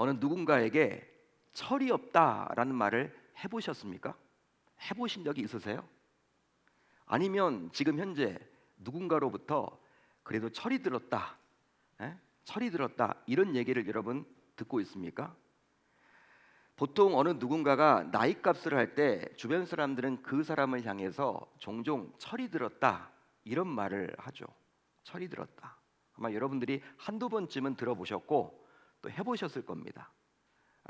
어느 누군가에게 철이 없다라는 말을 해보셨습니까? 해보신 적이 있으세요? 아니면 지금 현재 누군가로부터 그래도 철이 들었다, 철이 들었다 이런 얘기를 여러분 듣고 있습니까? 보통 어느 누군가가 나이값을 할 때 주변 사람들은 그 사람을 향해서 종종 철이 들었다 이런 말을 하죠. 철이 들었다. 아마 여러분들이 한두 번쯤은 들어보셨고 또 해보셨을 겁니다.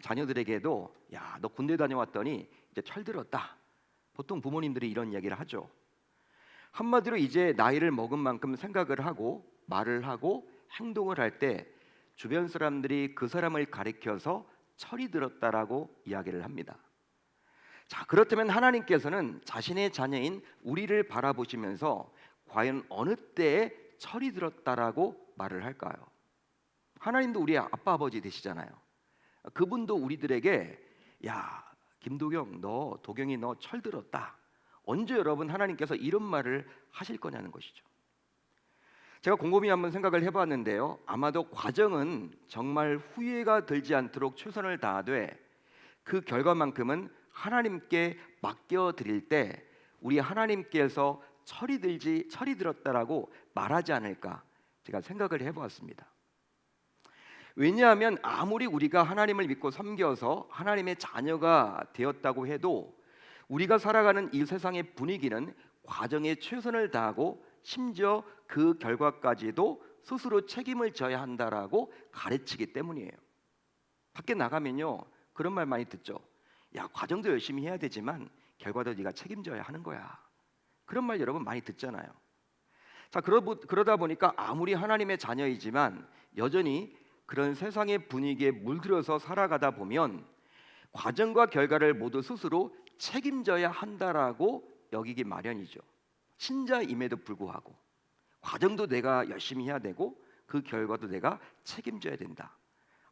자녀들에게도 야, 너 군대 다녀왔더니 이제 철 들었다. 보통 부모님들이 이런 이야기를 하죠. 한마디로 이제 나이를 먹은 만큼 생각을 하고 말을 하고 행동을 할 때 주변 사람들이 그 사람을 가리켜서 철이 들었다라고 이야기를 합니다. 자, 그렇다면 하나님께서는 자신의 자녀인 우리를 바라보시면서 과연 어느 때에 철이 들었다라고 말을 할까요? 하나님도 우리의 아빠 아버지 되시잖아요. 그분도 우리들에게 야, 김도경 너 도경이 너 철 들었다. 언제 여러분 하나님께서 이런 말을 하실 거냐는 것이죠. 제가 곰곰이 한번 생각을 해봤는데요. 아마도 과정은 정말 후회가 들지 않도록 최선을 다하되 그 결과만큼은 하나님께 맡겨드릴 때 우리 하나님께서 철이 들었다라고 말하지 않을까 제가 생각을 해보았습니다. 왜냐하면 아무리 우리가 하나님을 믿고 섬겨서 하나님의 자녀가 되었다고 해도 우리가 살아가는 이 세상의 분위기는 과정에 최선을 다하고 심지어 그 결과까지도 스스로 책임을 져야 한다라고 가르치기 때문이에요. 밖에 나가면요 그런 말 많이 듣죠. 야, 과정도 열심히 해야 되지만 결과도 네가 책임져야 하는 거야. 그런 말 여러분 많이 듣잖아요. 자, 그러다 보니까 아무리 하나님의 자녀이지만 여전히 그런 세상의 분위기에 물들어서 살아가다 보면 과정과 결과를 모두 스스로 책임져야 한다라고 여기기 마련이죠. 신자임에도 불구하고 과정도 내가 열심히 해야 되고 그 결과도 내가 책임져야 된다.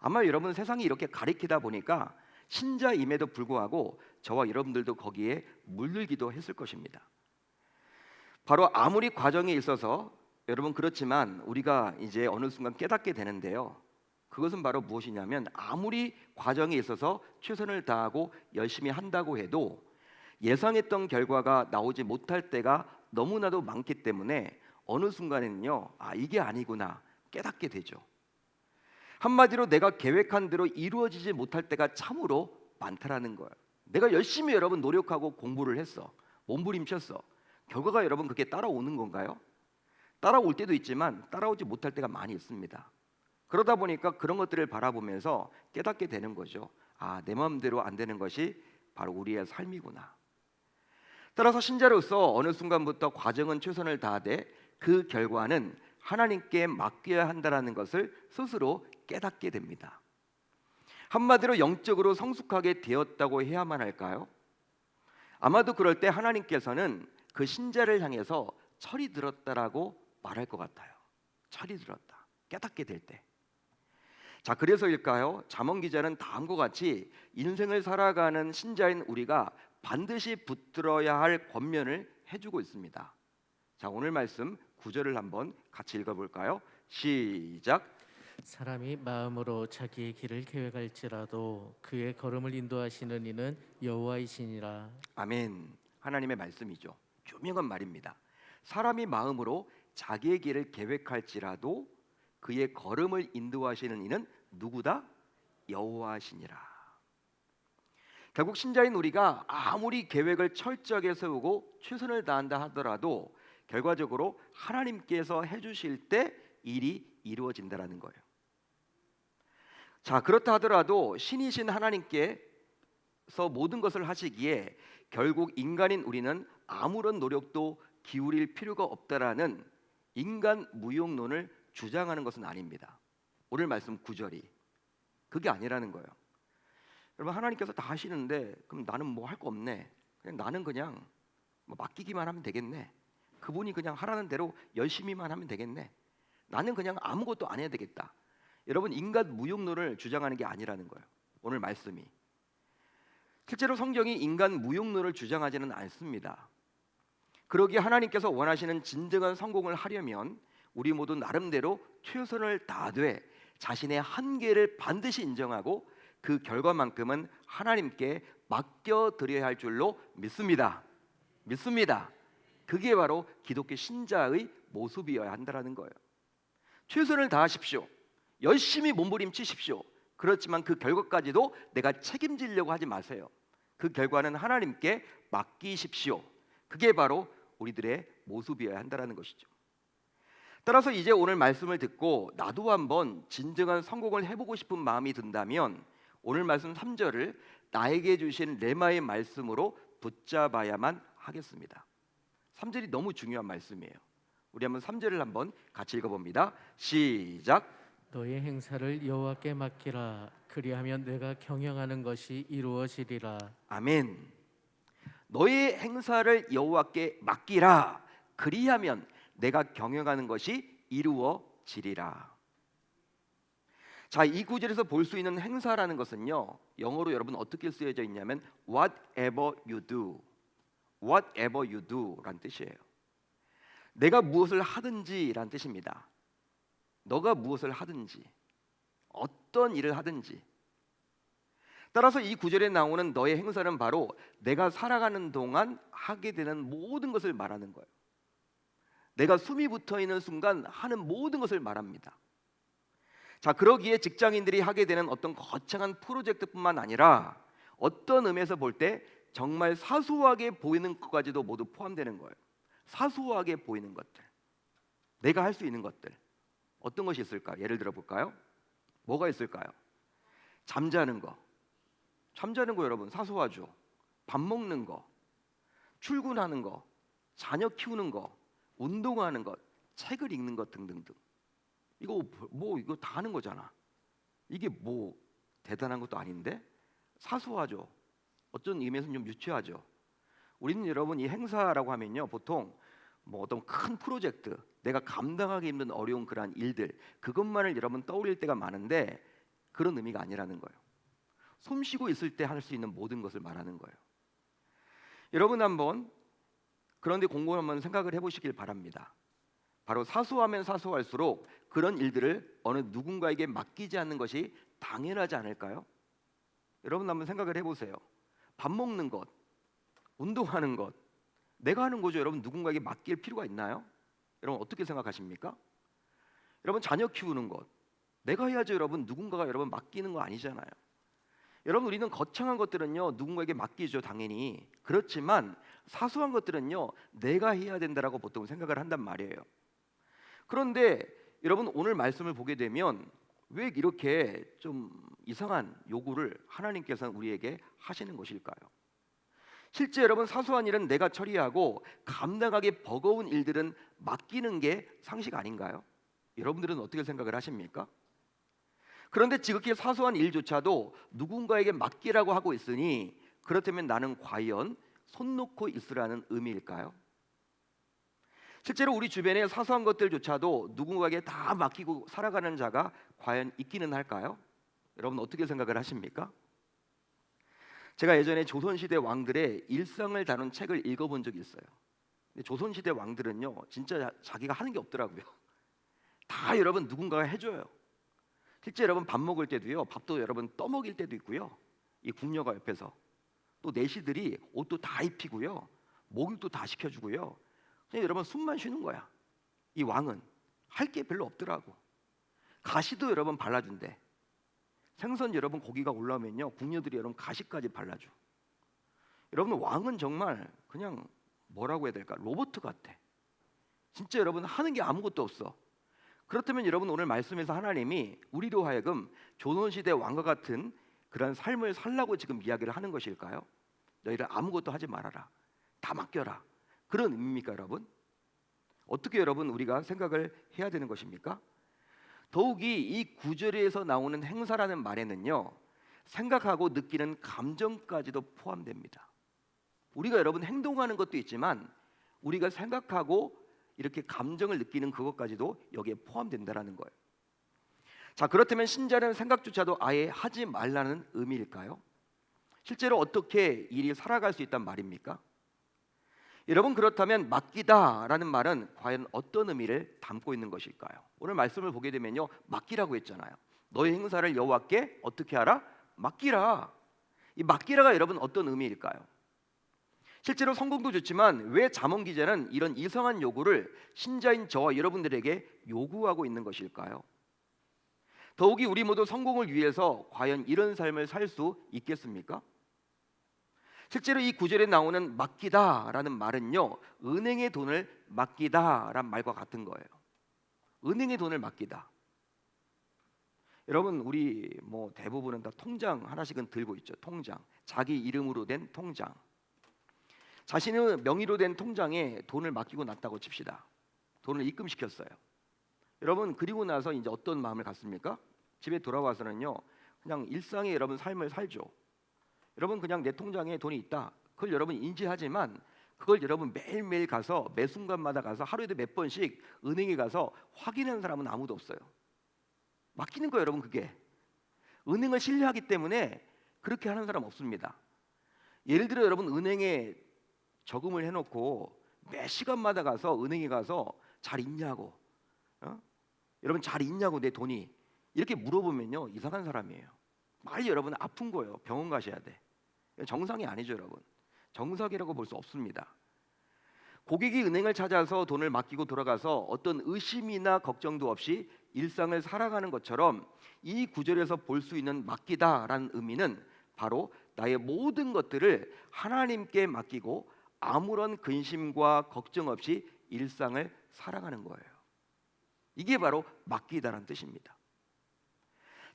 아마 여러분 세상이 이렇게 가리키다 보니까 신자임에도 불구하고 저와 여러분들도 거기에 물들기도 했을 것입니다. 바로 아무리 과정에 있어서 여러분 그렇지만 우리가 이제 어느 순간 깨닫게 되는데요. 그것은 바로 무엇이냐면 아무리 과정에 있어서 최선을 다하고 열심히 한다고 해도 예상했던 결과가 나오지 못할 때가 너무나도 많기 때문에 어느 순간에는요, 아, 이게 아니구나 깨닫게 되죠. 한마디로 내가 계획한 대로 이루어지지 못할 때가 참으로 많다라는 거예요. 내가 열심히 여러분 노력하고 공부를 했어, 몸부림쳤어. 결과가 여러분 그렇게 따라오는 건가요? 따라올 때도 있지만 따라오지 못할 때가 많이 있습니다. 그러다 보니까 그런 것들을 바라보면서 깨닫게 되는 거죠. 아, 내 마음대로 안 되는 것이 바로 우리의 삶이구나. 따라서 신자로서 어느 순간부터 과정은 최선을 다하되 그 결과는 하나님께 맡겨야 한다는 것을 스스로 깨닫게 됩니다. 한마디로 영적으로 성숙하게 되었다고 해야만 할까요? 아마도 그럴 때 하나님께서는 그 신자를 향해서 철이 들었다라고 말할 것 같아요. 철이 들었다. 깨닫게 될 때. 자, 그래서일까요? 잠언 기자는 다음과 같이 인생을 살아가는 신자인 우리가 반드시 붙들어야 할 권면을 해주고 있습니다. 자, 오늘 말씀 9절을 한번 같이 읽어볼까요? 시작. 사람이 마음으로 자기의 길을 계획할지라도 그의 걸음을 인도하시는 이는 여호와이시니라. 아멘. 하나님의 말씀이죠. 유명한 말입니다. 사람이 마음으로 자기의 길을 계획할지라도 그의 걸음을 인도하시는 이는 누구다? 여호와시니라. 결국 신자인 우리가 아무리 계획을 철저하게 세우고 최선을 다한다 하더라도 결과적으로 하나님께서 해주실 때 일이 이루어진다라는 거예요. 자, 그렇다 하더라도 신이신 하나님께서 모든 것을 하시기에 결국 인간인 우리는 아무런 노력도 기울일 필요가 없다라는 인간 무용론을 주장하는 것은 아닙니다. 오늘 말씀 9절이 그게 아니라는 거예요. 여러분, 하나님께서 다 하시는데 그럼 나는 뭐 할 거 없네. 나는 그냥 뭐 맡기기만 하면 되겠네. 그분이 그냥 하라는 대로 열심히만 하면 되겠네. 나는 그냥 아무것도 안 해야 되겠다. 여러분, 인간 무용론을 주장하는 게 아니라는 거예요. 오늘 말씀이 실제로 성경이 인간 무용론을 주장하지는 않습니다. 그러기에 하나님께서 원하시는 진정한 성공을 하려면 우리 모두 나름대로 최선을 다하되 자신의 한계를 반드시 인정하고 그 결과만큼은 하나님께 맡겨드려야 할 줄로 믿습니다. 그게 바로 기독교 신자의 모습이어야 한다는 거예요. 최선을 다하십시오. 열심히 몸부림치십시오. 그렇지만 그 결과까지도 내가 책임지려고 하지 마세요. 그 결과는 하나님께 맡기십시오. 그게 바로 우리들의 모습이어야 한다는 것이죠. 따라서 이제 오늘 말씀을 듣고 나도 한번 진정한 성공을 해보고 싶은 마음이 든다면 오늘 말씀 3절을 나에게 주신 레마의 말씀으로 붙잡아야만 하겠습니다. 3절이 너무 중요한 말씀이에요. 우리 한번 3절을 한번 같이 읽어봅니다. 시작. 너의 행사를 여호와께 맡기라. 그리하면 내가 경영하는 것이 이루어지리라. 아멘. 너의 행사를 여호와께 맡기라. 그리하면 내가 경영하는 것이 이루어지리라. 자, 이 구절에서 볼 수 있는 행사라는 것은요, 영어로 여러분 어떻게 쓰여져 있냐면 whatever you do라는 뜻이에요. 내가 무엇을 하든지라는 뜻입니다. 너가 무엇을 하든지, 어떤 일을 하든지. 따라서 이 구절에 나오는 너의 행사는 바로 내가 살아가는 동안 하게 되는 모든 것을 말하는 거예요. 내가 숨이 붙어 있는 순간 하는 모든 것을 말합니다. 자, 그러기에 직장인들이 하게 되는 어떤 거창한 프로젝트뿐만 아니라 어떤 의미에서 볼 때 정말 사소하게 보이는 것까지도 모두 포함되는 거예요. 사소하게 보이는 것들, 내가 할 수 있는 것들, 어떤 것이 있을까? 예를 들어 볼까요? 뭐가 있을까요? 잠자는 거 여러분 사소하죠. 밥 먹는 거, 출근하는 거, 자녀 키우는 거, 운동하는 것, 책을 읽는 것 등등등. 이거 다 하는 거잖아. 이게 뭐 대단한 것도 아닌데 사소하죠. 어떤 의미에서는 좀 유치하죠. 우리는 여러분 이 행사라고 하면요, 보통 뭐 어떤 큰 프로젝트, 내가 감당하기 힘든 어려운 그러한 일들, 그것만을 여러분 떠올릴 때가 많은데 그런 의미가 아니라는 거예요. 숨 쉬고 있을 때 할 수 있는 모든 것을 말하는 거예요. 여러분 한번 그런데 곰곰이 한번 생각을 해보시길 바랍니다. 바로 사소하면 사소할수록 그런 일들을 어느 누군가에게 맡기지 않는 것이 당연하지 않을까요? 여러분 한번 생각을 해보세요. 밥 먹는 것, 운동하는 것, 내가 하는 거죠. 여러분 누군가에게 맡길 필요가 있나요? 여러분 어떻게 생각하십니까? 여러분 자녀 키우는 것, 내가 해야죠. 여러분 누군가가 여러분 맡기는 거 아니잖아요. 여러분 우리는 거창한 것들은요 누군가에게 맡기죠, 당연히. 그렇지만 사소한 것들은요 내가 해야 된다라고 보통 생각을 한단 말이에요. 그런데 여러분 오늘 말씀을 보게 되면 왜 이렇게 좀 이상한 요구를 하나님께서는 우리에게 하시는 것일까요? 실제 여러분 사소한 일은 내가 처리하고 감당하기 버거운 일들은 맡기는 게 상식 아닌가요? 여러분들은 어떻게 생각을 하십니까? 그런데 지극히 사소한 일조차도 누군가에게 맡기라고 하고 있으니 그렇다면 나는 과연 손 놓고 있으라는 의미일까요? 실제로 우리 주변의 사소한 것들조차도 누군가에게 다 맡기고 살아가는 자가 과연 있기는 할까요? 여러분 어떻게 생각을 하십니까? 제가 예전에 조선시대 왕들의 일상을 다룬 책을 읽어본 적이 있어요. 근데 조선시대 왕들은요 진짜 자기가 하는 게 없더라고요. 다 여러분 누군가가 해줘요. 실제 여러분 밥 먹을 때도요, 밥도 여러분 떠먹일 때도 있고요, 이 궁녀가 옆에서 또 내시들이 옷도 다 입히고요, 목욕도 다 시켜주고요. 그냥 여러분 숨만 쉬는 거야. 이 왕은 할 게 별로 없더라고. 가시도 여러분 발라준대. 생선 여러분 고기가 올라오면요 궁녀들이 여러분 가시까지 발라줘. 여러분 왕은 정말 그냥 뭐라고 해야 될까, 로봇 같아. 진짜 여러분 하는 게 아무것도 없어. 그렇다면 여러분 오늘 말씀에서 하나님이 우리로 하여금 조선시대 왕과 같은 그런 삶을 살라고 지금 이야기를 하는 것일까요? 너희를 아무것도 하지 말아라, 다 맡겨라, 그런 의미입니까 여러분? 어떻게 여러분 우리가 생각을 해야 되는 것입니까? 더욱이 이 구절에서 나오는 행사라는 말에는요 생각하고 느끼는 감정까지도 포함됩니다. 우리가 여러분 행동하는 것도 있지만 우리가 생각하고 이렇게 감정을 느끼는 그것까지도 여기에 포함된다라는 거예요. 자, 그렇다면 신자는 생각조차도 아예 하지 말라는 의미일까요? 실제로 어떻게 일이 살아갈 수 있단 말입니까? 여러분 그렇다면 맡기다라는 말은 과연 어떤 의미를 담고 있는 것일까요? 오늘 말씀을 보게 되면요 맡기라고 했잖아요. 너의 행사를 여호와께 어떻게 하라? 맡기라. 이 맡기라가 여러분 어떤 의미일까요? 실제로 성공도 좋지만 왜 잠언 기자는 이런 이상한 요구를 신자인 저와 여러분들에게 요구하고 있는 것일까요? 더욱이 우리 모두 성공을 위해서 과연 이런 삶을 살 수 있겠습니까? 실제로 이 구절에 나오는 맡기다라는 말은요, 은행의 돈을 맡기다라는 말과 같은 거예요. 은행의 돈을 맡기다. 여러분, 우리 뭐 대부분은 다 통장 하나씩은 들고 있죠. 통장, 자기 이름으로 된 통장. 자신의 명의로 된 통장에 돈을 맡기고 났다고 칩시다. 돈을 입금시켰어요. 여러분, 그리고 나서 이제 어떤 마음을 갖습니까? 집에 돌아와서는요, 그냥 일상의 여러분 삶을 살죠. 여러분, 그냥 내 통장에 돈이 있다. 그걸 여러분 인지하지만 그걸 여러분 매일매일 가서 매 순간마다 가서 하루에도 몇 번씩 은행에 가서 확인하는 사람은 아무도 없어요. 맡기는 거예요, 여러분. 그게 은행을 신뢰하기 때문에 그렇게 하는 사람 없습니다. 예를 들어 여러분, 은행에 저금을 해놓고 매 시간마다 가서 은행에 가서 잘 있냐고, 여러분 잘 있냐고 내 돈이, 이렇게 물어보면요, 이상한 사람이에요. 말이 여러분 아픈 거예요. 병원 가셔야 돼. 정상이 아니죠, 여러분. 정상이라고 볼 수 없습니다. 고객이 은행을 찾아서 돈을 맡기고 돌아가서 어떤 의심이나 걱정도 없이 일상을 살아가는 것처럼 이 구절에서 볼 수 있는 맡기다라는 의미는 바로 나의 모든 것들을 하나님께 맡기고 아무런 근심과 걱정 없이 일상을 살아가는 거예요. 이게 바로 맡기다라는 뜻입니다.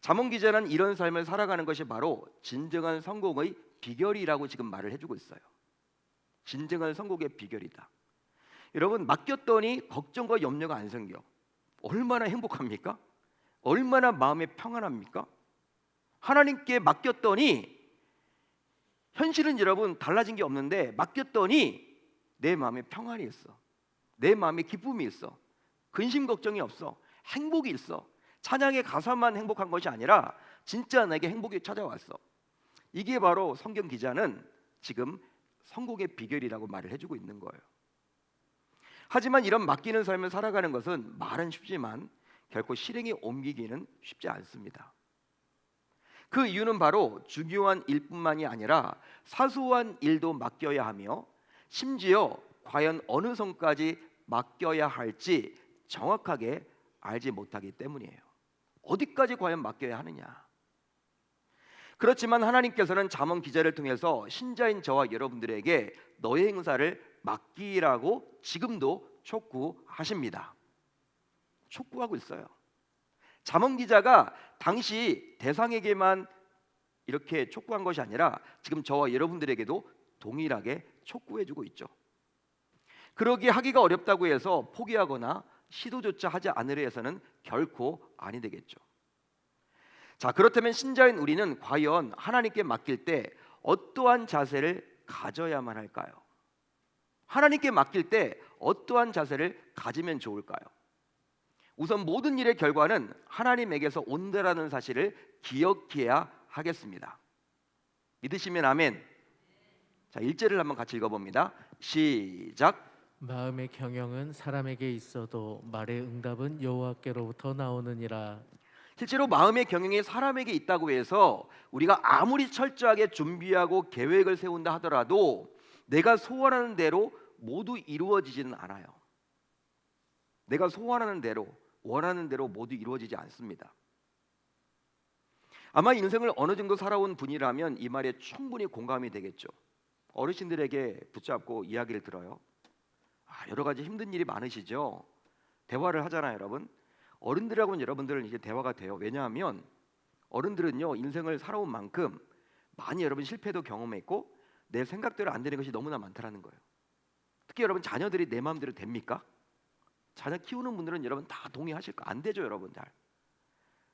잠언 기자는 이런 삶을 살아가는 것이 바로 진정한 성공의 비결이라고 지금 말을 해주고 있어요. 진정한 성공의 비결이다. 여러분, 맡겼더니 걱정과 염려가 안 생겨. 얼마나 행복합니까? 얼마나 마음이 평안합니까? 하나님께 맡겼더니 현실은 여러분 달라진 게 없는데 맡겼더니 내 마음에 평안이 있어. 내 마음에 기쁨이 있어. 근심 걱정이 없어. 행복이 있어. 찬양의 가사만 행복한 것이 아니라 진짜 내게 행복이 찾아왔어. 이게 바로 성경 기자는 지금 성공의 비결이라고 말을 해주고 있는 거예요. 하지만 이런 맡기는 삶을 살아가는 것은 말은 쉽지만 결코 실행에 옮기기는 쉽지 않습니다. 그 이유는 바로 중요한 일뿐만이 아니라 사소한 일도 맡겨야 하며 심지어 과연 어느 선까지 맡겨야 할지 정확하게 알지 못하기 때문이에요. 어디까지 과연 맡겨야 하느냐. 그렇지만 하나님께서는 잠언 기자를 통해서 신자인 저와 여러분들에게 너의 행사를 맡기라고 지금도 촉구하십니다. 촉구하고 있어요. 잠언 기자가 당시 대상에게만 이렇게 촉구한 것이 아니라 지금 저와 여러분들에게도 동일하게 촉구해주고 있죠. 그러기에 하기가 어렵다고 해서 포기하거나 시도조차 하지 않으려 해서는 결코 아니 되겠죠. 자, 그렇다면 신자인 우리는 과연 하나님께 맡길 때 어떠한 자세를 가져야만 할까요? 하나님께 맡길 때 어떠한 자세를 가지면 좋을까요? 우선 모든 일의 결과는 하나님에게서 온다라는 사실을 기억해야 하겠습니다. 믿으시면 아멘. 자, 1절을 한번 같이 읽어봅니다. 시작. 마음의 경영은 사람에게 있어도 말의 응답은 여호와께로부터 나오느니라. 실제로 마음의 경영이 사람에게 있다고 해서 우리가 아무리 철저하게 준비하고 계획을 세운다 하더라도 내가 소원하는 대로 모두 이루어지지는 않아요. 내가 소원하는 대로, 원하는 대로 모두 이루어지지 않습니다. 아마 인생을 어느 정도 살아온 분이라면 이 말에 충분히 공감이 되겠죠. 어르신들에게 붙잡고 이야기를 들어요. 여러 가지 힘든 일이 많으시죠. 대화를 하잖아요, 여러분. 어른들하고는 여러분들은 이제 대화가 돼요. 왜냐하면 어른들은요, 인생을 살아온 만큼 많이 여러분 실패도 경험했고 내 생각대로 안 되는 것이 너무나 많다라는 거예요. 특히 여러분 자녀들이 내 마음대로 됩니까? 자녀 키우는 분들은 여러분 다 동의하실 거 안 되죠, 여러분. 잘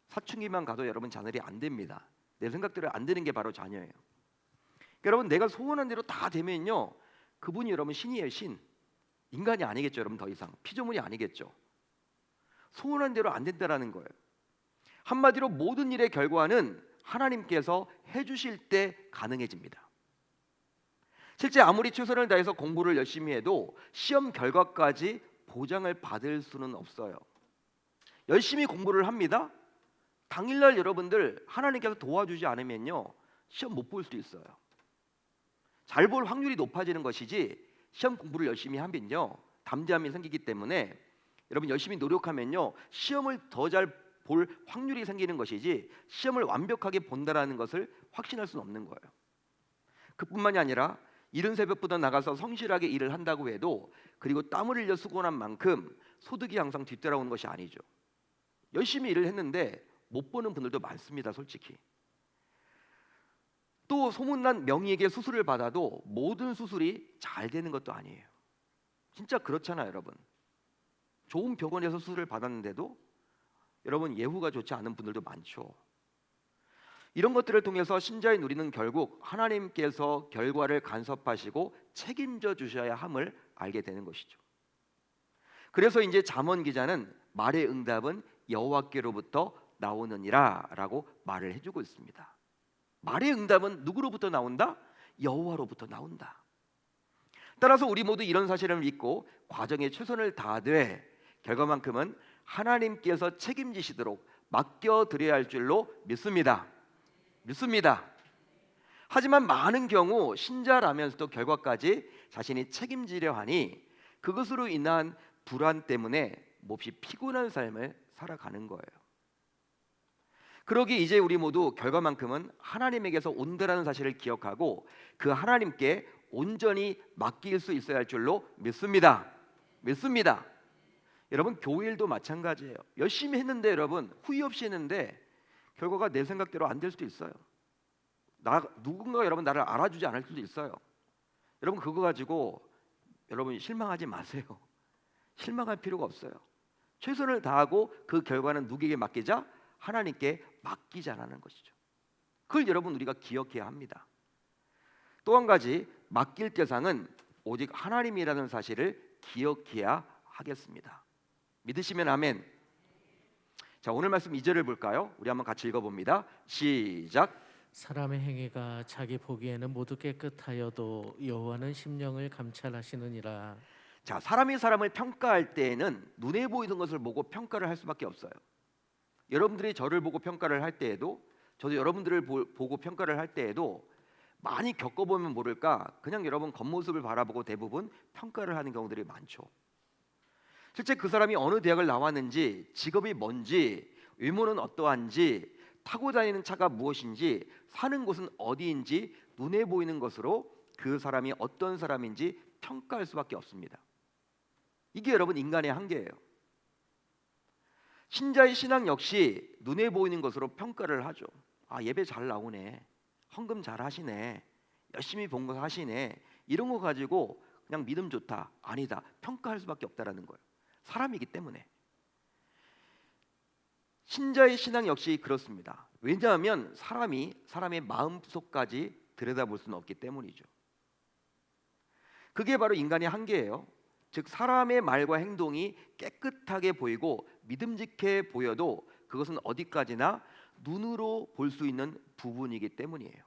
사춘기만 가도 여러분 자녀들이 안 됩니다. 내 생각대로 안 되는 게 바로 자녀예요. 그러니까 여러분 내가 소원한 대로 다 되면요, 그분이 여러분 신이에요, 신. 인간이 아니겠죠, 여러분. 더 이상 피조물이 아니겠죠. 소원한 대로 안 된다라는 거예요. 한마디로 모든 일의 결과는 하나님께서 해주실 때 가능해집니다. 실제 아무리 최선을 다해서 공부를 열심히 해도 시험 결과까지 보장을 받을 수는 없어요. 열심히 공부를 합니다. 당일날 여러분들 하나님께서 도와주지 않으면요 시험 못 볼 수도 있어요. 잘 볼 확률이 높아지는 것이지 시험 공부를 열심히 하면요 담대함이 생기기 때문에 여러분 열심히 노력하면요 시험을 더 잘 볼 확률이 생기는 것이지 시험을 완벽하게 본다라는 것을 확신할 수는 없는 거예요. 그뿐만이 아니라 이른 새벽부터 나가서 성실하게 일을 한다고 해도 그리고 땀을 흘려 수고한 만큼 소득이 항상 뒤따라오는 것이 아니죠. 열심히 일을 했는데 못 보는 분들도 많습니다. 솔직히. 또 소문난 명의에게 수술을 받아도 모든 수술이 잘 되는 것도 아니에요. 진짜 그렇잖아요, 여러분. 좋은 병원에서 수술을 받았는데도 여러분 예후가 좋지 않은 분들도 많죠. 이런 것들을 통해서 신자인 우리는 결국 하나님께서 결과를 간섭하시고 책임져 주셔야 함을 알게 되는 것이죠. 그래서 이제 잠언 기자는 말의 응답은 여호와께로부터 나오느니라라고 말을 해주고 있습니다. 말의 응답은 누구로부터 나온다? 여호와로부터 나온다. 따라서 우리 모두 이런 사실을 믿고 과정에 최선을 다하되 결과만큼은 하나님께서 책임지시도록 맡겨드려야 할 줄로 믿습니다. 하지만 많은 경우 신자라면서도 결과까지 자신이 책임지려 하니 그것으로 인한 불안 때문에 몹시 피곤한 삶을 살아가는 거예요. 그러기 이제 우리 모두 결과만큼은 하나님에게서 온다라는 사실을 기억하고 그 하나님께 온전히 맡길 수 있어야 할 줄로 믿습니다. 여러분 교회 일도 마찬가지예요. 열심히 했는데 여러분 후회 없이 했는데 결과가 내 생각대로 안 될 수도 있어요. 누군가 여러분 나를 알아주지 않을 수도 있어요. 여러분 그거 가지고 여러분 실망하지 마세요. 실망할 필요가 없어요. 최선을 다하고 그 결과는 누구에게 맡기자? 하나님께 맡기자라는 것이죠. 그걸 여러분 우리가 기억해야 합니다. 또 한 가지 맡길 대상은 오직 하나님이라는 사실을 기억해야 하겠습니다. 믿으시면 아멘. 자, 오늘 말씀 2절을 볼까요? 우리 한번 같이 읽어봅니다. 시작. 사람의 행위가 자기 보기에는 모두 깨끗하여도 여호와는 심령을 감찰하시느니라. 자, 사람이 사람을 평가할 때에는 눈에 보이는 것을 보고 평가를 할 수밖에 없어요. 여러분들이 저를 보고 평가를 할 때에도 저도 여러분들을 보고 평가를 할 때에도 많이 겪어보면 모를까 그냥 여러분 겉모습을 바라보고 대부분 평가를 하는 경우들이 많죠. 실제 그 사람이 어느 대학을 나왔는지, 직업이 뭔지, 외모는 어떠한지, 타고 다니는 차가 무엇인지, 사는 곳은 어디인지 눈에 보이는 것으로 그 사람이 어떤 사람인지 평가할 수밖에 없습니다. 이게 여러분 인간의 한계예요. 신자의 신앙 역시 눈에 보이는 것으로 평가를 하죠. 아, 예배 잘 나오네, 헌금 잘 하시네, 열심히 봉사 하시네, 이런 거 가지고 그냥 믿음 좋다, 아니다 평가할 수밖에 없다라는 거예요. 사람이기 때문에. 신자의 신앙 역시 그렇습니다. 왜냐하면 사람의 마음속까지 들여다볼 수는 없기 때문이죠. 그게 바로 인간의 한계예요. 즉 사람의 말과 행동이 깨끗하게 보이고 믿음직해 보여도 그것은 어디까지나 눈으로 볼 수 있는 부분이기 때문이에요.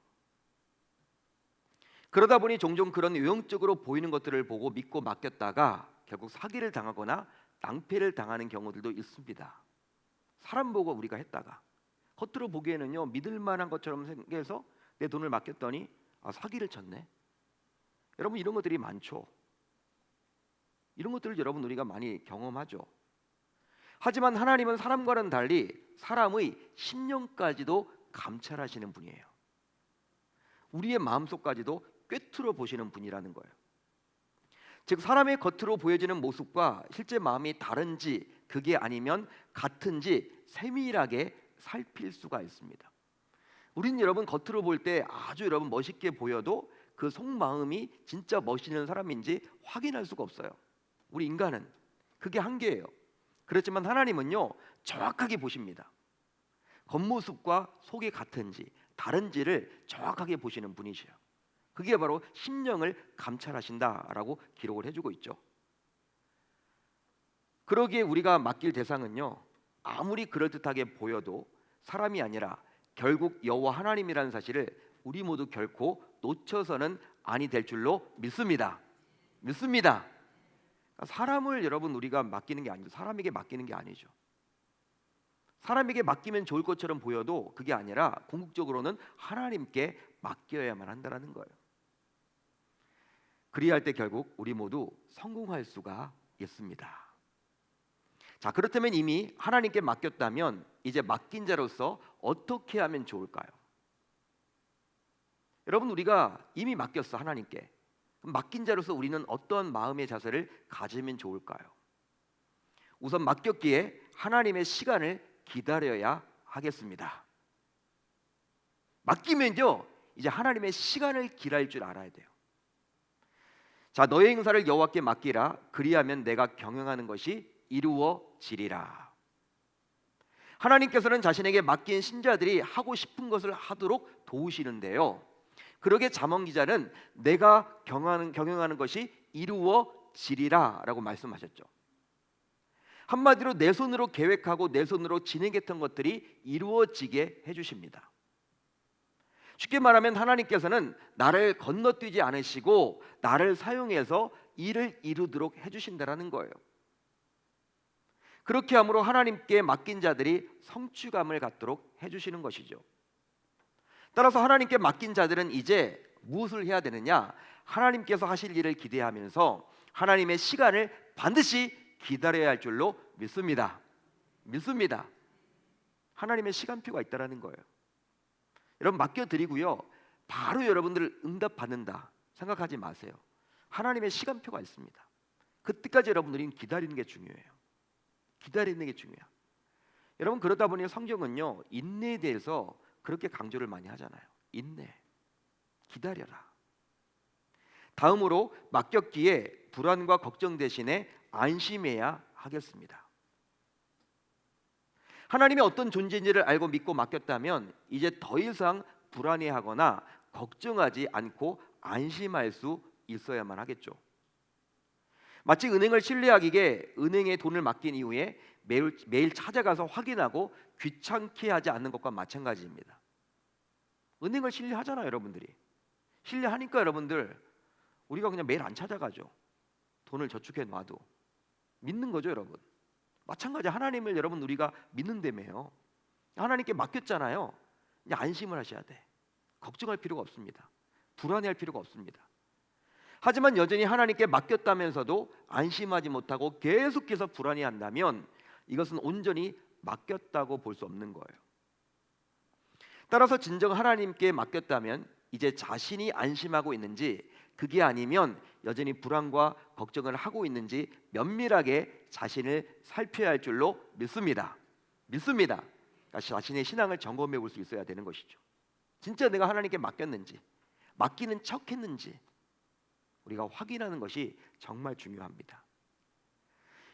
그러다 보니 종종 그런 외형적으로 보이는 것들을 보고 믿고 맡겼다가 결국 사기를 당하거나 낭패를 당하는 경우들도 있습니다. 사람 보고 우리가 했다가 겉으로 보기에는요 믿을 만한 것처럼 생겨서 내 돈을 맡겼더니 사기를 쳤네. 여러분 이런 것들이 많죠. 이런 것들을 여러분 우리가 많이 경험하죠. 하지만 하나님은 사람과는 달리 사람의 심령까지도 감찰하시는 분이에요. 우리의 마음속까지도 꿰뚫어 보시는 분이라는 거예요. 즉 사람의 겉으로 보여지는 모습과 실제 마음이 다른지 그게 아니면 같은지 세밀하게 살필 수가 있습니다. 우리는 여러분 겉으로 볼 때 아주 여러분 멋있게 보여도 그 속마음이 진짜 멋있는 사람인지 확인할 수가 없어요. 우리 인간은 그게 한계예요. 그렇지만 하나님은요 정확하게 보십니다. 겉모습과 속이 같은지 다른지를 정확하게 보시는 분이셔요. 그게 바로 심령을 감찰하신다라고 기록을 해주고 있죠. 그러기에 우리가 맡길 대상은요 아무리 그럴듯하게 보여도 사람이 아니라 결국 여호와 하나님이라는 사실을 우리 모두 결코 놓쳐서는 아니 될 줄로 믿습니다. 사람을 여러분 우리가 맡기는 게 아니죠. 사람에게 맡기는 게 아니죠. 사람에게 맡기면 좋을 것처럼 보여도 그게 아니라 궁극적으로는 하나님께 맡겨야만 한다는 거예요. 그리할 때 결국 우리 모두 성공할 수가 있습니다. 자, 그렇다면 이미 하나님께 맡겼다면 이제 맡긴 자로서 어떻게 하면 좋을까요? 여러분, 우리가 이미 맡겼어, 하나님께. 그럼 맡긴 자로서 우리는 어떤 마음의 자세를 가지면 좋을까요? 우선 맡겼기에 하나님의 시간을 기다려야 하겠습니다. 맡기면요, 이제 하나님의 시간을 기다릴 줄 알아야 돼요. 자, 너의 행사를 여호와께 맡기라. 그리하면 내가 경영하는 것이 이루어지리라. 하나님께서는 자신에게 맡긴 신자들이 하고 싶은 것을 하도록 도우시는데요, 그러게 잠언 기자는 내가 경영하는 것이 이루어지리라 라고 말씀하셨죠. 한마디로 내 손으로 계획하고 내 손으로 진행했던 것들이 이루어지게 해주십니다. 쉽게 말하면 하나님께서는 나를 건너뛰지 않으시고 나를 사용해서 일을 이루도록 해주신다라는 거예요. 그렇게 함으로 하나님께 맡긴 자들이 성취감을 갖도록 해주시는 것이죠. 따라서 하나님께 맡긴 자들은 이제 무엇을 해야 되느냐? 하나님께서 하실 일을 기대하면서 하나님의 시간을 반드시 기다려야 할 줄로 믿습니다. 하나님의 시간표가 있다라는 거예요. 여러분, 맡겨드리고요, 바로 여러분들을 응답받는다 생각하지 마세요. 하나님의 시간표가 있습니다. 그때까지 여러분들이 기다리는 게 중요해요. 여러분, 그러다 보니 성경은요, 인내에 대해서 그렇게 강조를 많이 하잖아요. 인내, 기다려라. 다음으로 맡겼기에 불안과 걱정 대신에 안심해야 하겠습니다. 하나님이 어떤 존재인지를 알고 믿고 맡겼다면 이제 더 이상 불안해하거나 걱정하지 않고 안심할 수 있어야만 하겠죠. 마치 은행을 신뢰하기에 은행에 돈을 맡긴 이후에 매일 찾아가서 확인하고 귀찮게 하지 않는 것과 마찬가지입니다. 은행을 신뢰하잖아요, 여러분들이. 신뢰하니까 여러분들 우리가 그냥 매일 안 찾아가죠. 돈을 저축해 놔도 믿는 거죠, 여러분. 마찬가지 하나님을 여러분 우리가 믿는다며요. 하나님께 맡겼잖아요. 이제 안심을 하셔야 돼. 걱정할 필요가 없습니다. 불안해할 필요가 없습니다. 하지만 여전히 하나님께 맡겼다면서도 안심하지 못하고 계속해서 불안해한다면 이것은 온전히 맡겼다고 볼 수 없는 거예요. 따라서 진정 하나님께 맡겼다면 이제 자신이 안심하고 있는지, 그게 아니면 여전히 불안과 걱정을 하고 있는지 면밀하게 자신을 살펴야 할 줄로 믿습니다. 자신의 신앙을 점검해 볼 수 있어야 되는 것이죠. 진짜 내가 하나님께 맡겼는지, 맡기는 척했는지 우리가 확인하는 것이 정말 중요합니다.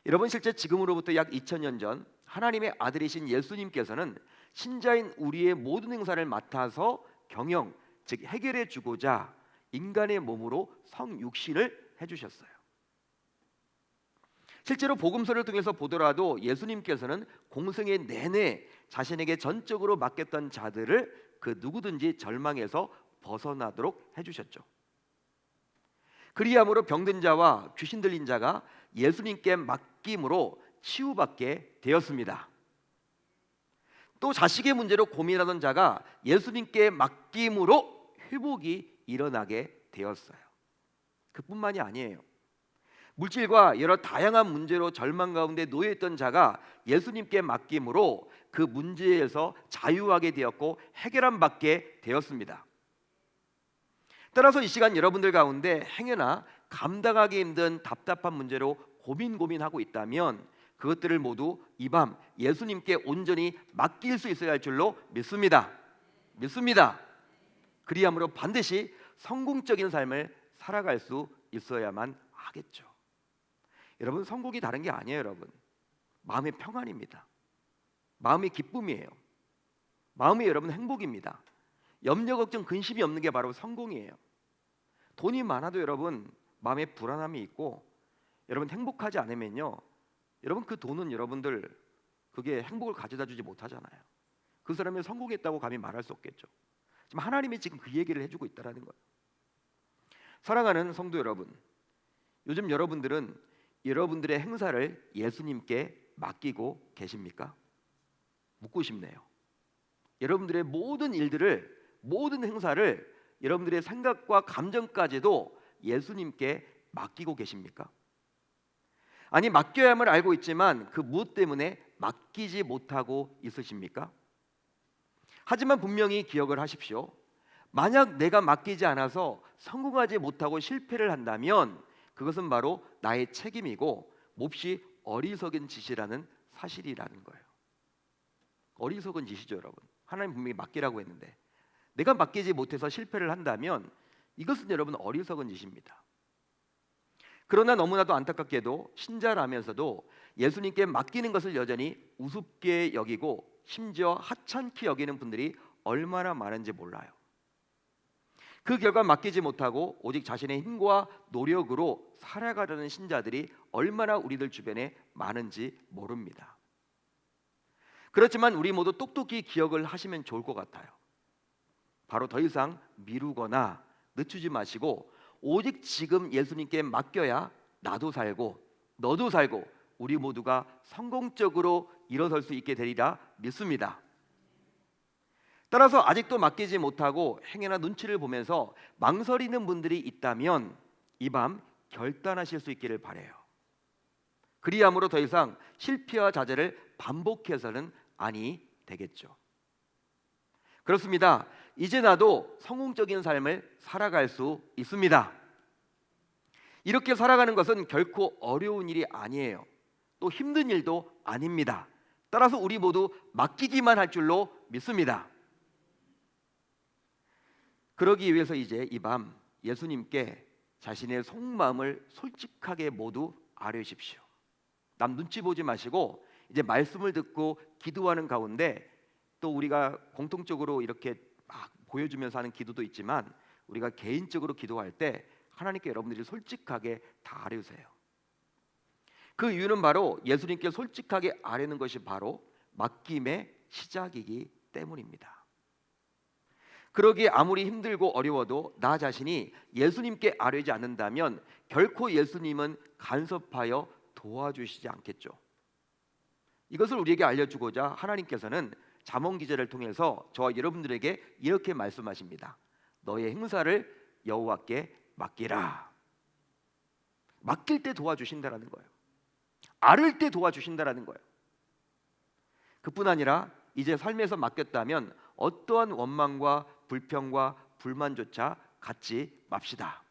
여러분, 실제 지금으로부터 약 2000년 전 하나님의 아들이신 예수님께서는 신자인 우리의 모든 행사를 맡아서 경영, 즉 해결해 주고자 인간의 몸으로 성육신을 해주셨어요. 실제로 복음서를 통해서 보더라도 예수님께서는 공생의 내내 자신에게 전적으로 맡겼던 자들을 그 누구든지 절망에서 벗어나도록 해주셨죠. 그리함으로 병든 자와 귀신 들린 자가 예수님께 맡김으로 치유받게 되었습니다. 또 자식의 문제로 고민하던 자가 예수님께 맡김으로 회복이 일어나게 되었어요. 그뿐만이 아니에요. 물질과 여러 다양한 문제로 절망 가운데 놓여있던 자가 예수님께 맡김으로 그 문제에서 자유하게 되었고 해결함 받게 되었습니다. 따라서 이 시간 여러분들 가운데 행여나 감당하기 힘든 답답한 문제로 고민하고 있다면 그것들을 모두 이 밤 예수님께 온전히 맡길 수 있어야 할 줄로 믿습니다. 그리함으로 반드시 성공적인 삶을 살아갈 수 있어야만 하겠죠. 여러분, 성공이 다른 게 아니에요. 여러분, 마음의 평안입니다. 마음의 기쁨이에요. 마음이 여러분 행복입니다. 염려, 걱정, 근심이 없는 게 바로 성공이에요. 돈이 많아도 여러분 마음에 불안함이 있고 여러분 행복하지 않으면요, 여러분 그 돈은 여러분들 그게 행복을 가져다 주지 못하잖아요. 그 사람이 성공했다고 감히 말할 수 없겠죠. 지금 하나님이 지금 그 얘기를 해주고 있다라는 거예요. 사랑하는 성도 여러분, 요즘 여러분들은 여러분들의 행사를 예수님께 맡기고 계십니까? 묻고 싶네요. 여러분들의 모든 일들을, 모든 행사를, 여러분들의 생각과 감정까지도 예수님께 맡기고 계십니까? 아니, 맡겨야 함을 알고 있지만 그 무엇 때문에 맡기지 못하고 있으십니까? 하지만 분명히 기억을 하십시오. 만약 내가 맡기지 않아서 성공하지 못하고 실패를 한다면 그것은 바로 나의 책임이고 몹시 어리석은 짓이라는 사실이라는 거예요. 어리석은 짓이죠, 여러분. 하나님 분명히 맡기라고 했는데 내가 맡기지 못해서 실패를 한다면 이것은 여러분 어리석은 짓입니다. 그러나 너무나도 안타깝게도 신자라면서도 예수님께 맡기는 것을 여전히 우습게 여기고 심지어 하찮게 여기는 분들이 얼마나 많은지 몰라요. 그 결과 맡기지 못하고 오직 자신의 힘과 노력으로 살아가려는 신자들이 얼마나 우리들 주변에 많은지 모릅니다. 그렇지만 우리 모두 똑똑히 기억을 하시면 좋을 것 같아요. 바로 더 이상 미루거나 늦추지 마시고 오직 지금 예수님께 맡겨야 나도 살고 너도 살고 우리 모두가 성공적으로 일어설 수 있게 되리라 믿습니다. 따라서 아직도 맡기지 못하고 행여나 눈치를 보면서 망설이는 분들이 있다면 이 밤 결단하실 수 있기를 바라요. 그리함으로 더 이상 실패와 좌절을 반복해서는 아니 되겠죠. 그렇습니다. 이제 나도 성공적인 삶을 살아갈 수 있습니다. 이렇게 살아가는 것은 결코 어려운 일이 아니에요. 또 힘든 일도 아닙니다. 따라서 우리 모두 맡기기만 할 줄로 믿습니다. 그러기 위해서 이제 이 밤 예수님께 자신의 속마음을 솔직하게 모두 아뢰십시오. 남 눈치 보지 마시고 이제 말씀을 듣고 기도하는 가운데 또 우리가 공통적으로 이렇게 막 보여주면서 하는 기도도 있지만 우리가 개인적으로 기도할 때 하나님께 여러분들이 솔직하게 다 아뢰세요. 그 이유는 바로 예수님께 솔직하게 아뢰는 것이 바로 맡김의 시작이기 때문입니다. 그러기에 아무리 힘들고 어려워도 나 자신이 예수님께 아뢰지 않는다면 결코 예수님은 간섭하여 도와주시지 않겠죠. 이것을 우리에게 알려주고자 하나님께서는 잠언 기자를 통해서 저와 여러분들에게 이렇게 말씀하십니다. 너의 행사를 여호와께 맡기라. 맡길 때 도와주신다라는 거예요. 아를 때 도와주신다라는 거예요. 그뿐 아니라 이제 삶에서 맡겼다면 어떠한 원망과 불평과 불만조차 갖지 맙시다.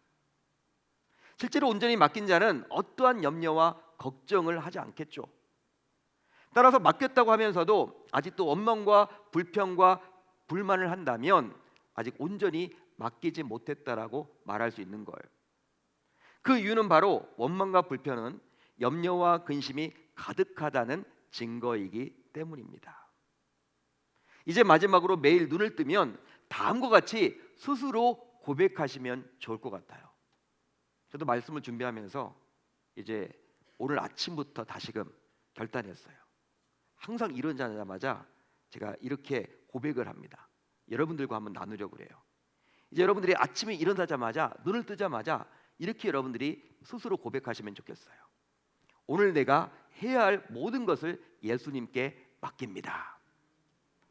실제로 온전히 맡긴 자는 어떠한 염려와 걱정을 하지 않겠죠. 따라서 맡겼다고 하면서도 아직도 원망과 불평과 불만을 한다면 아직 온전히 맡기지 못했다라고 말할 수 있는 거예요. 그 이유는 바로 원망과 불평은 염려와 근심이 가득하다는 증거이기 때문입니다. 이제 마지막으로 매일 눈을 뜨면 다음과 같이 스스로 고백하시면 좋을 것 같아요. 저도 말씀을 준비하면서 이제 오늘 아침부터 다시금 결단했어요. 항상 일어나자마자 제가 이렇게 고백을 합니다. 여러분들과 한번 나누려고 그래요. 이제 여러분들이 아침에 일어나자마자 눈을 뜨자마자 이렇게 여러분들이 스스로 고백하시면 좋겠어요. 오늘 내가 해야 할 모든 것을 예수님께 맡깁니다.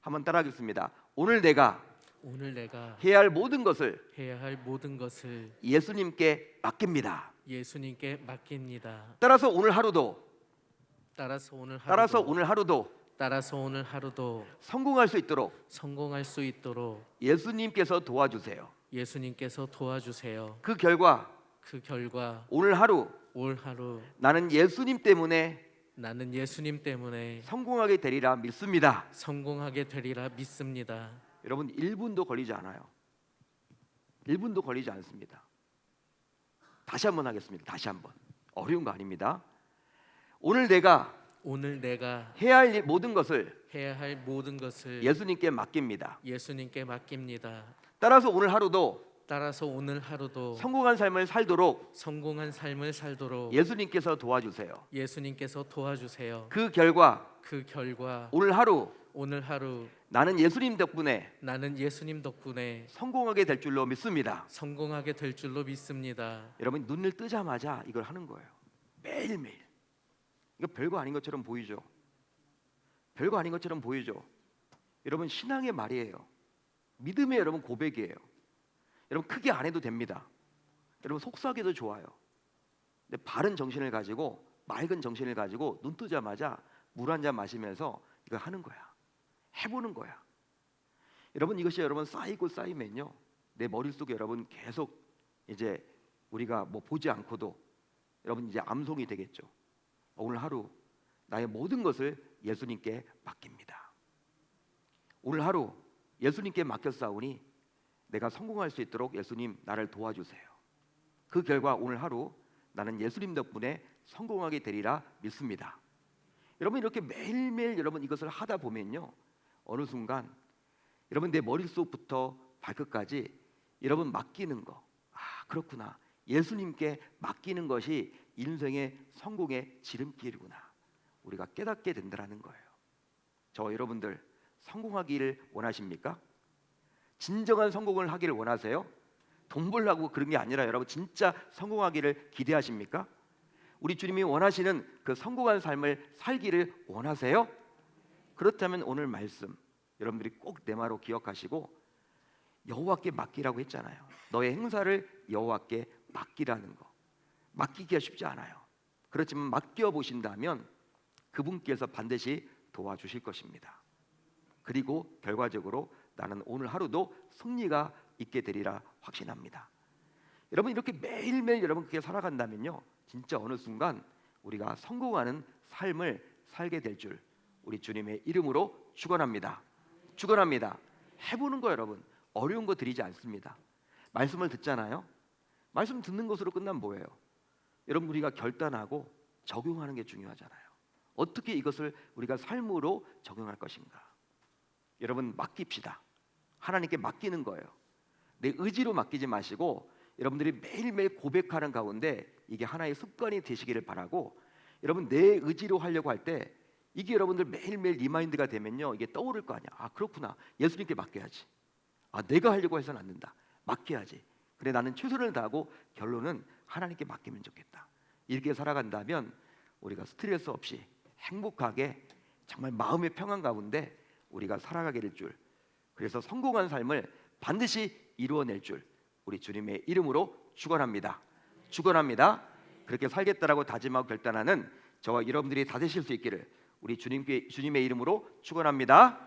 한번 따라하겠습니다. 오늘 내가 해야 할 모든 것을 예수님께 맡깁니다. 따라서 오늘 하루도 성공할 수 있도록 예수님께서 도와주세요. 그 결과 오늘 하루 나는 예수님 때문에 성공하게 되리라 믿습니다. 여러분 1분도 걸리지 않아요. 1분도 걸리지 않습니다. 다시 한번 하겠습니다. 다시 한번. 어려운 거 아닙니다. 오늘 내가 해야 할 모든 것을 예수님께 맡깁니다. 따라서 오늘 하루도 성공한 삶을 살도록 예수님께서 도와주세요. 그 결과 오늘 하루 나는 예수님 덕분에 성공하게 될 줄로 믿습니다. 여러분 눈을 뜨자마자 이걸 하는 거예요. 매일매일. 이거 별거 아닌 것처럼 보이죠. 별거 아닌 것처럼 보이죠. 여러분 신앙의 말이에요. 믿음의 여러분 고백이에요. 여러분 크게 안 해도 됩니다. 여러분 속삭여도 좋아요. 근데 바른 정신을 가지고 맑은 정신을 가지고 눈 뜨자마자 물 한 잔 마시면서 이거 하는 거야. 해보는 거야. 여러분 이것이 여러분 쌓이고 쌓이면요, 내 머릿속에 여러분 계속 이제 우리가 뭐 보지 않고도 여러분 이제 암송이 되겠죠. 오늘 하루 나의 모든 것을 예수님께 맡깁니다. 오늘 하루 예수님께 맡겼사오니 내가 성공할 수 있도록 예수님 나를 도와주세요. 그 결과 오늘 하루 나는 예수님 덕분에 성공하게 되리라 믿습니다. 여러분 이렇게 매일매일 여러분 이것을 하다 보면요, 어느 순간 여러분 내 머릿속부터 발끝까지 여러분 맡기는 거, 아 그렇구나, 예수님께 맡기는 것이 인생의 성공의 지름길이구나, 우리가 깨닫게 된다는 거예요. 저 여러분들 성공하기를 원하십니까? 진정한 성공을 하기를 원하세요? 돈 벌려고 그런 게 아니라 여러분 진짜 성공하기를 기대하십니까? 우리 주님이 원하시는 그 성공한 삶을 살기를 원하세요? 그렇다면 오늘 말씀 여러분들이 꼭 내마로 기억하시고, 여호와께 맡기라고 했잖아요. 너의 행사를 여호와께 맡기라는 거. 맡기기가 쉽지 않아요. 그렇지만 맡겨 보신다면 그분께서 반드시 도와주실 것입니다. 그리고 결과적으로 나는 오늘 하루도 승리가 있게 되리라 확신합니다. 여러분 이렇게 매일매일 여러분 그렇게 살아간다면요, 진짜 어느 순간 우리가 성공하는 삶을 살게 될 줄 우리 주님의 이름으로 축원합니다. 축원합니다. 해보는 거 여러분 어려운 거 드리지 않습니다. 말씀을 듣잖아요. 말씀 듣는 것으로 끝나면 뭐예요? 여러분 우리가 결단하고 적용하는 게 중요하잖아요. 어떻게 이것을 우리가 삶으로 적용할 것인가? 여러분 맡깁시다. 하나님께 맡기는 거예요. 내 의지로 맡기지 마시고 여러분들이 매일매일 고백하는 가운데 이게 하나의 습관이 되시기를 바라고, 여러분 내 의지로 하려고 할 때 이게 여러분들 매일매일 리마인드가 되면요, 이게 떠오를 거 아니야. 아 그렇구나, 예수님께 맡겨야지. 아 내가 하려고 해서는 안 된다, 맡겨야지. 그래 나는 최선을 다하고 결론은 하나님께 맡기면 좋겠다. 이렇게 살아간다면 우리가 스트레스 없이 행복하게 정말 마음의 평안 가운데 우리가 살아가게 될 줄, 그래서 성공한 삶을 반드시 이루어낼 줄 우리 주님의 이름으로 축원합니다. 축원합니다. 그렇게 살겠다라고 다짐하고 결단하는 저와 여러분들이 다 되실 수 있기를 우리 주님의 이름으로 축원합니다.